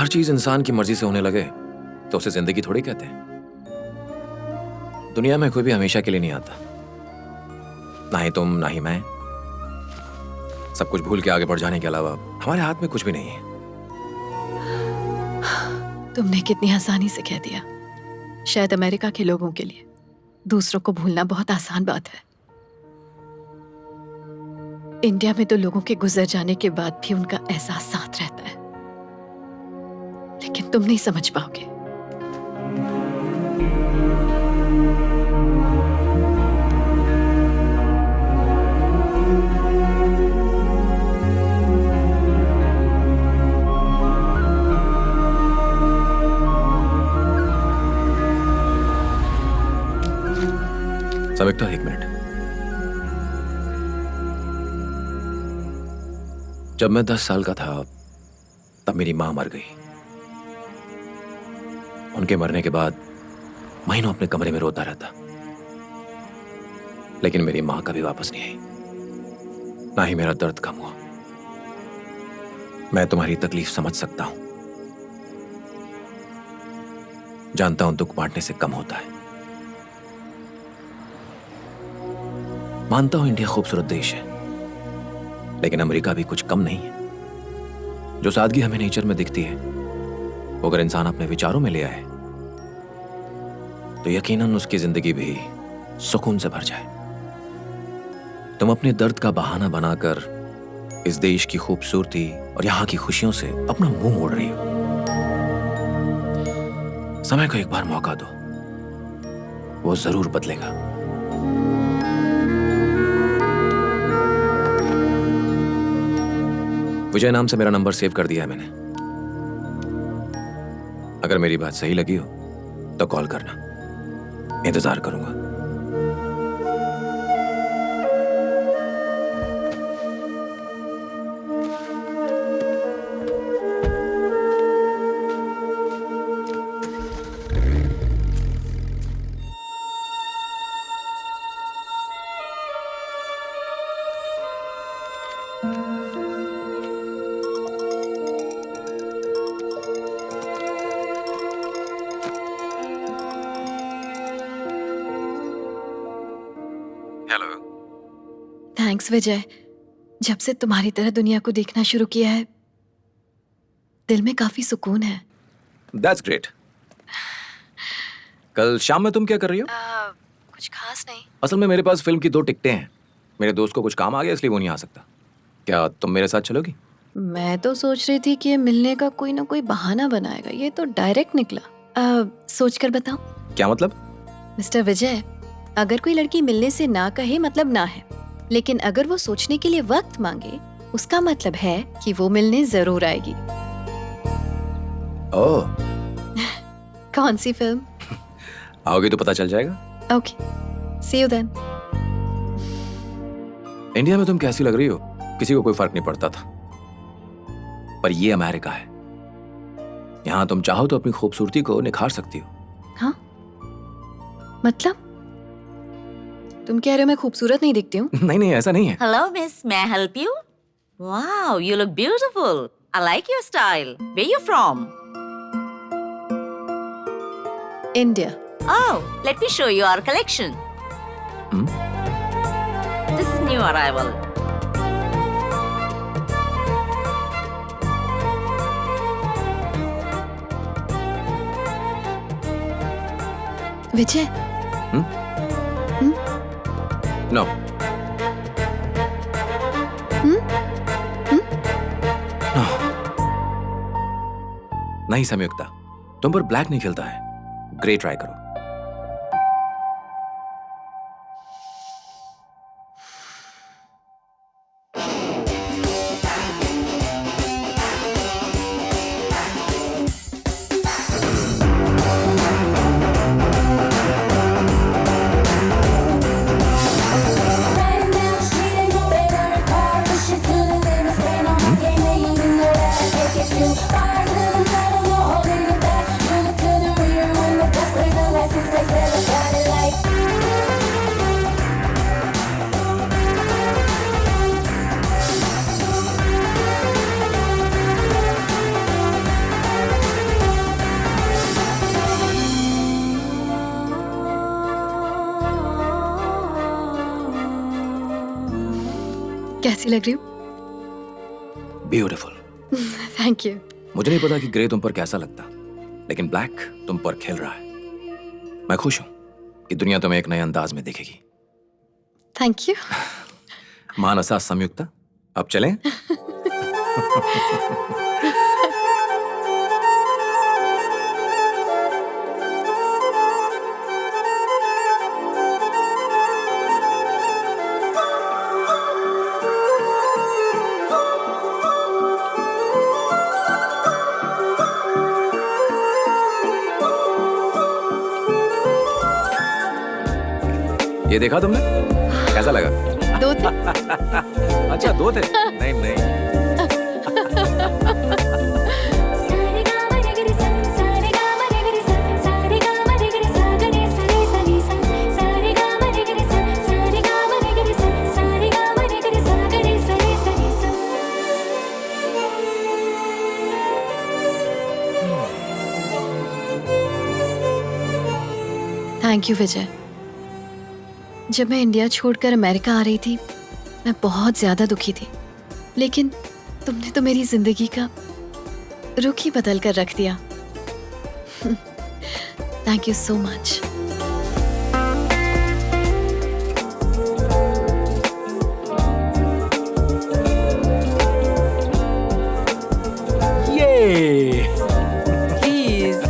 हर चीज इंसान की मर्जी से होने लगे तो उसे जिंदगी थोड़ी कहते हैं। दुनिया में कोई भी हमेशा के लिए नहीं आता, ना ही तुम ना ही मैं। सब कुछ भूल के आगे बढ़ जाने के अलावा हमारे हाथ में कुछ भी नहीं है। तुमने कितनी आसानी से कह दिया। शायद अमेरिका के लोगों के लिए दूसरों को भूलना बहुत आसान बात है। इंडिया में तो लोगों के गुजर जाने के बाद भी उनका एहसास साथ रहता है, लेकिन तुम नहीं समझ पाओगे। सविक्ता, एक मिनट। जब मैं 10 साल का था तब मेरी मां मर गई। उनके मरने के बाद महीनों अपने कमरे में रोता रहता, लेकिन मेरी मां कभी वापस नहीं आई, ना ही मेरा दर्द कम हुआ। मैं तुम्हारी तकलीफ समझ सकता हूं, जानता हूं दुख बांटने से कम होता है। मानता हूं इंडिया खूबसूरत देश है, लेकिन अमेरिका भी कुछ कम नहीं है। जो सादगी हमें नेचर में दिखती है, वो अगर इंसान अपने विचारों में ले आए तो यकीनन उसकी जिंदगी भी सुकून से भर जाए। तुम अपने दर्द का बहाना बनाकर इस देश की खूबसूरती और यहां की खुशियों से अपना मुंह मोड़ रही हो। समय को एक बार मौका दो, वो जरूर बदलेगा। विजय नाम से मेरा नंबर सेव कर दिया है मैंने। अगर मेरी बात सही लगी हो तो कॉल करना, इंतजार करूंगा। हेलो। थैंक्स विजय। जब से तुम्हारी तरह दुनिया को देखना शुरू किया है, दिल में काफी सुकून है। That's great. कल शाम में तुम क्या कर रही हो? कुछ खास नहीं। असल में मेरे पास फिल्म की 2 टिकटें हैं। मेरे दोस्त को कुछ काम आ गया इसलिए वो नहीं आ सकता। क्या तुम मेरे साथ चलोगी? मैं तो सोच रही थी कि ये मिलने का कोई ना कोई बहाना बनाएगा। ये तो डायरेक्ट निकला। सोच कर बताओ। क्या मतलब? मिस्टर विजय, अगर कोई लड़की मिलने से ना कहे मतलब ना है, लेकिन अगर वो सोचने के लिए वक्त मांगे उसका मतलब है कि वो मिलने जरूर आएगी। ओह। कौन सी फिल्म? आओगी तो पता चल जाएगा। Okay, see you then. India में तुम कैसी लग रही हो किसी को कोई फर्क नहीं पड़ता था, पर ये अमेरिका है। यहां तुम चाहो तो अपनी खूबसूरती को निखार सकती हो। हाँ, मतलब तुम कह रहे हो मैं खूबसूरत नहीं दिखती हूँ? नहीं नहीं, ऐसा नहीं है। Hello, miss. May I help you? Wow, you look beautiful. I like your style. Where you from? India. Oh, let me show you our collection. Hmm? This is new arrival. Vijay. No. नहीं संयुक्ता, तुम पर black नहीं खिलता है। Grey try करो। कैसी लग रही हूँ? ब्यूटीफुल। Thank you. मुझे नहीं पता कि ग्रे तुम पर कैसा लगता, लेकिन ब्लैक तुम पर खिल रहा है। मैं खुश हूं कि दुनिया तुम्हें एक नए अंदाज में देखेगी। Thank you. मानसा संयुक्ता, अब चलें? ये देखा तुमने? कैसा लगा? 2 थे। अच्छा 2 थे? नहीं नहीं। थैंक यू विजय। जब मैं इंडिया छोड़कर अमेरिका आ रही थी, मैं बहुत ज्यादा दुखी थी, लेकिन तुमने तो मेरी जिंदगी का रुख ही बदल कर रख दिया। Thank you so much. ये प्लीज।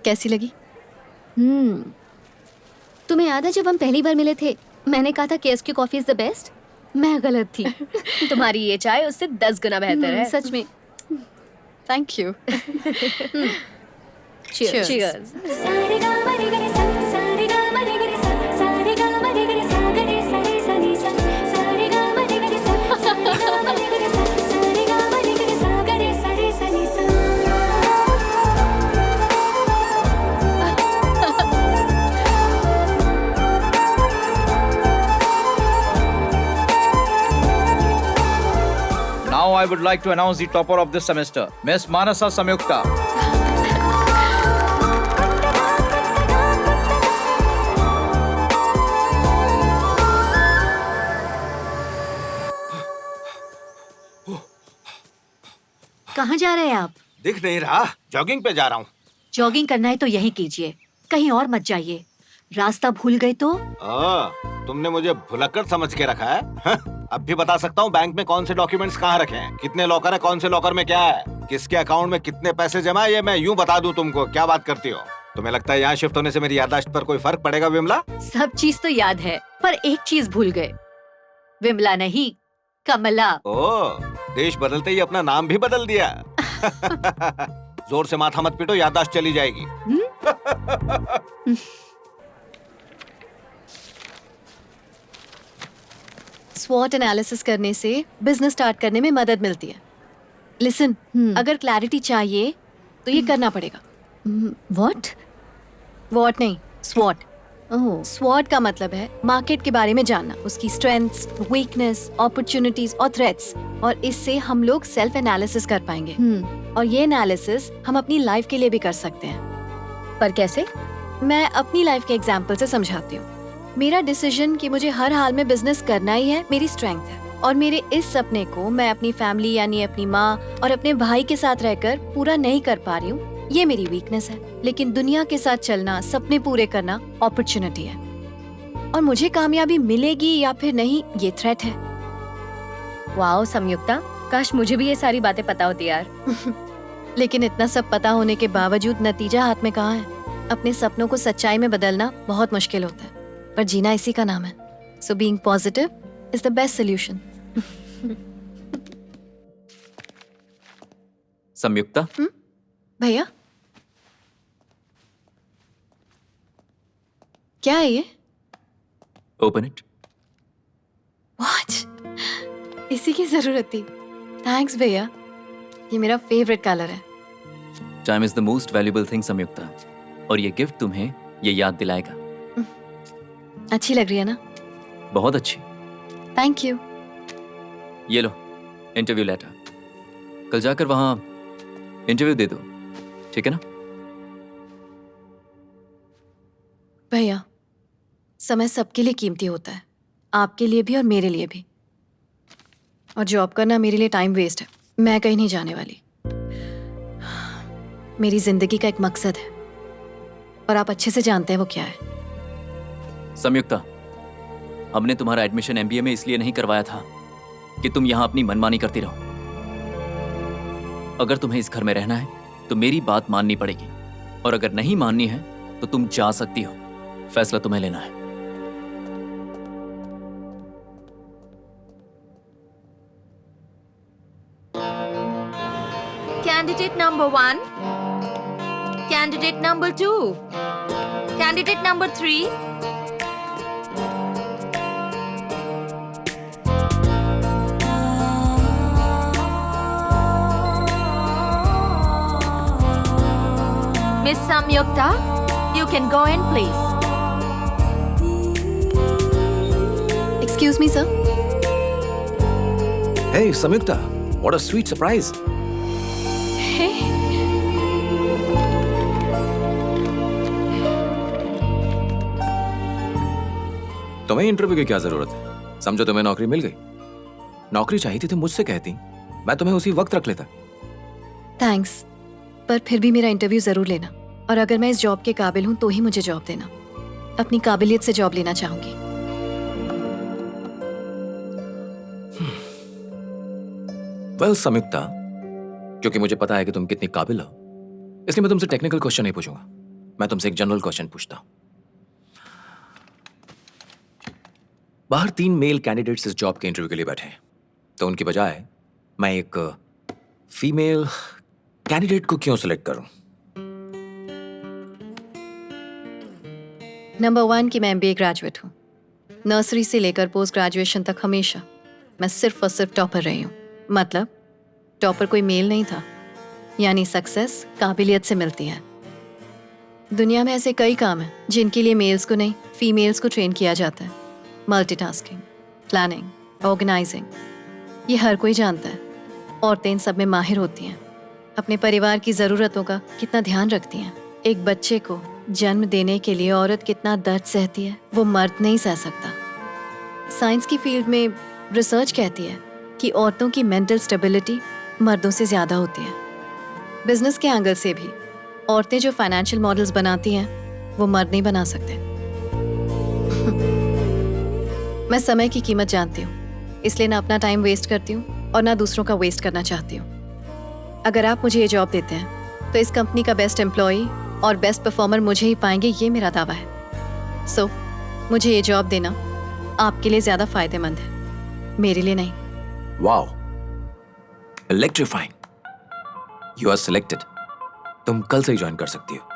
कैसी लगी? तुम्हें याद है जब हम पहली बार मिले थे, मैंने कहा था KSQ coffee is the best. मैं गलत थी। तुम्हारी ये चाय उससे 10 गुना बेहतर है। सच में। Thank you. Cheers. Cheers. Now I would like to announce the topper of this semester, Miss Manasa Samyukta. कहाँ जा रहे हैं आप? दिख नहीं रहा, जॉगिंग पे जा रहा हूँ। जॉगिंग करना है तो यहीं कीजिए, कहीं और मत जाइए। रास्ता भूल गए तो? तुमने मुझे भुलक्कड़ समझ के रखा है? अब भी बता सकता हूँ बैंक में कौन से डॉक्यूमेंट्स कहाँ रखे हैं, कितने लॉकर है, कौन से लॉकर में क्या है, किसके अकाउंट में कितने पैसे जमा है, ये मैं यूँ बता दूँ तुमको। क्या बात करती हो? तुम्हें लगता है यहाँ शिफ्ट होने से मेरी याददाश्त पर कोई फर्क पड़ेगा विमला? सब चीज तो याद है, पर एक चीज भूल गए। विमला नहीं, कमला। ओ, देश बदलते ही अपना नाम भी बदल दिया। जोर से माथा मत पीटो, याददाश्त चली जाएगी। स्वॉट एनालिसिस करने से बिजनेस स्टार्ट करने में मदद मिलती है। लिसन, अगर क्लैरिटी चाहिए तो ये करना पड़ेगा। व्हाट? वॉट नहीं, स्वॉट। ओह, स्वॉट का मतलब है मार्केट के बारे में जानना, उसकी स्ट्रेंथ्स, वीकनेस, अपॉर्चुनिटीज और थ्रेट्स, और इससे हम लोग सेल्फ एनालिसिस कर पाएंगे। और ये एनालिसिस हम अपनी लाइफ के लिए भी कर सकते हैं। पर कैसे? मैं अपनी लाइफ के एग्जाम्पल से समझाती हूँ। मेरा डिसीजन कि मुझे हर हाल में बिजनेस करना ही है मेरी स्ट्रेंथ है, और मेरे इस सपने को मैं अपनी फैमिली यानी अपनी माँ और अपने भाई के साथ रहकर पूरा नहीं कर पा रही हूँ, ये मेरी वीकनेस है। लेकिन दुनिया के साथ चलना, सपने पूरे करना अपॉर्चुनिटी है, और मुझे कामयाबी मिलेगी या फिर नहीं ये थ्रेट है। वाओ संयुक्ता, काश मुझे भी ये सारी बातें पता होती यार। लेकिन इतना सब पता होने के बावजूद नतीजा हाथ में कहाँ है? अपने सपनों को सच्चाई में बदलना बहुत मुश्किल होता है, पर जीना इसी का नाम है। So being positive is the best solution. Samyukta, भैया, क्या है ये? Open it. वॉच, इसी की जरूरत थी। थैंक्स भैया, ये मेरा फेवरेट कलर है। Time is the most valuable thing Samyukta, और ये गिफ्ट तुम्हें ये याद दिलाएगा। अच्छी लग रही है ना? बहुत अच्छी। Thank you. ये लो इंटरव्यू लेटर, कल जाकर वहां इंटरव्यू दे दो, ठीक है ना? भैया, समय सबके लिए कीमती होता है। आपके लिए भी और मेरे लिए भी। और जॉब करना मेरे लिए टाइम वेस्ट है। मैं कहीं नहीं जाने वाली। मेरी जिंदगी का एक मकसद है और आप अच्छे से जानते हैं वो क्या है। संयुक्ता, हमने तुम्हारा एडमिशन एमबीए में इसलिए नहीं करवाया था कि तुम यहां अपनी मनमानी करती रहो। अगर तुम्हें इस घर में रहना है तो मेरी बात माननी पड़ेगी, और अगर नहीं माननी है तो तुम जा सकती हो। फैसला तुम्हें लेना है। Candidate number 1. Candidate number 2. Candidate number 3. Miss Samyukta, you can go in, please. Excuse me sir. Hey, Samyukta, what a sweet surprise. तुम्हें इंटरव्यू की क्या जरूरत है? समझो तुम्हें नौकरी मिल गई। नौकरी चाहिए थी तो मुझसे कहती, मैं तुम्हें उसी वक्त रख लेता। थैंक्स, पर फिर भी मेरा इंटरव्यू जरूर लेना, और अगर मैं इस जॉब के काबिल हूं तो ही मुझे जॉब देना। अपनी काबिलियत से जॉब लेना चाहूंगी। वेल संयुक्ता, क्योंकि मुझे पता है कि तुम कितनी काबिल हो, इसलिए मैं तुमसे टेक्निकल क्वेश्चन नहीं पूछूंगा। मैं तुमसे एक जनरल क्वेश्चन पूछता हूं। बाहर 3 मेल कैंडिडेट्स इस जॉब के इंटरव्यू के लिए बैठे हैं, तो उनकी बजाय मैं एक फीमेल कैंडिडेट को क्यों सिलेक्ट करूं? नंबर 1 कि मैं एमबीए ग्रेजुएट हूँ। नर्सरी से लेकर पोस्ट ग्रेजुएशन तक हमेशा मैं सिर्फ और सिर्फ टॉपर रही हूँ। मतलब टॉपर कोई मेल नहीं था, यानी सक्सेस काबिलियत से मिलती है। दुनिया में ऐसे कई काम हैं जिनके लिए मेल्स को नहीं फीमेल्स को ट्रेन किया जाता है। मल्टीटास्किंग, प्लानिंग, ऑर्गेनाइजिंग, ये हर कोई जानता है। औरतें इन सब में माहिर होती हैं। अपने परिवार की ज़रूरतों का कितना ध्यान रखती हैं। एक बच्चे को जन्म देने के लिए औरत कितना दर्द सहती है वो मर्द नहीं सह सकता। साइंस की फील्ड में रिसर्च कहती है कि औरतों की मेंटल स्टेबिलिटी मर्दों से ज़्यादा होती है। बिजनेस के एंगल से भी औरतें जो फाइनेंशियल मॉडल्स बनाती हैं वो मर्द नहीं बना सकते। मैं समय की कीमत जानती हूँ, इसलिए ना अपना टाइम वेस्ट करती हूँ और ना दूसरों का वेस्ट करना चाहती हूँ। अगर आप मुझे ये जॉब देते हैं तो इस कंपनी का बेस्ट एम्प्लॉई और बेस्ट परफॉर्मर मुझे ही पाएंगे, ये मेरा दावा है। सो मुझे ये जॉब देना आपके लिए ज़्यादा फायदेमंद है, मेरे लिए नहीं। Wow, electrifying. You are selected. तुम कल से ही ज्वाइन कर सकती हो।